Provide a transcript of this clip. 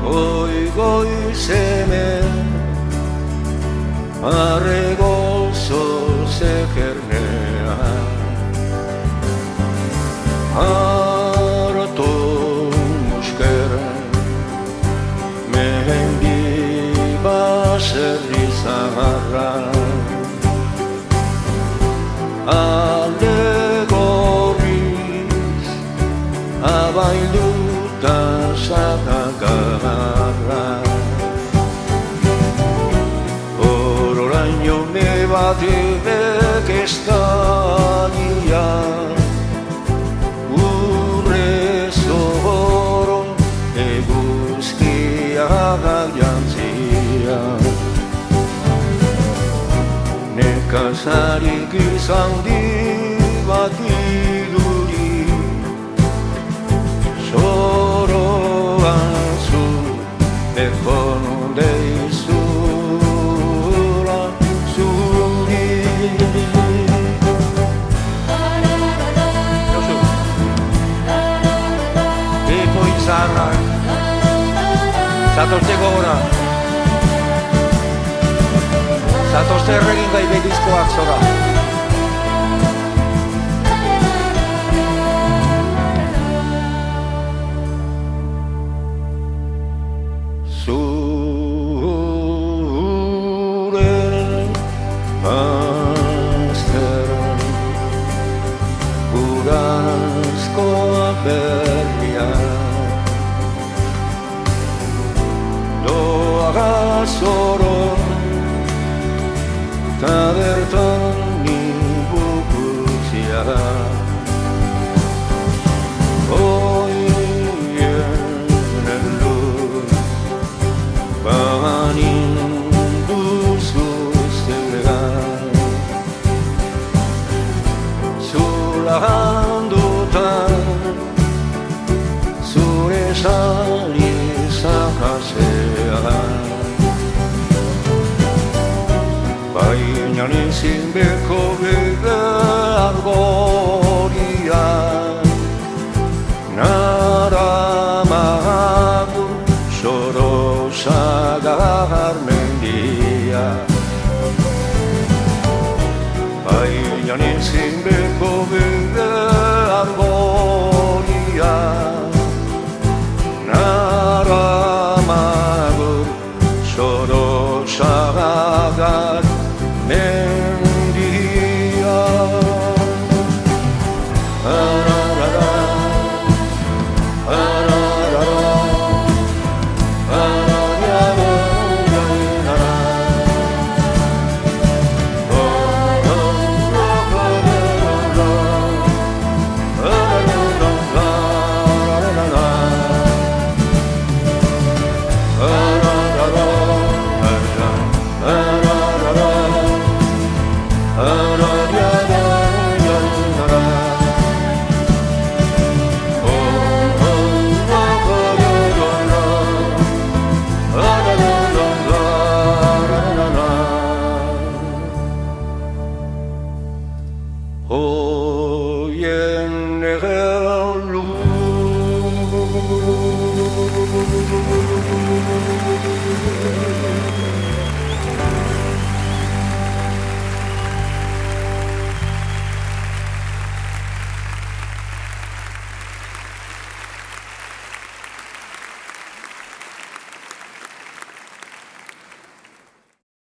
Goi goizeme arregozo zekernea harto muskera mehendi baserri zaharra alegorriz abailduta zagagarra ororaino nebatek eskania urre zoro eguzkia jantzia nekazarik izan bat iduri zoroan zu ekon deizula zuri Eko izarrak zatozte gogora zatozte erregin gai begizkoak zora Zoro ta berton ni bukutzia oien elur banin duzu zerga zulahandutan zure sari zakasea baina ezin beko behar gorian naramagu sorosagar mendia baina ezin beko behar gorian naramagu sorosagar mendia ararara ararara ararara Oh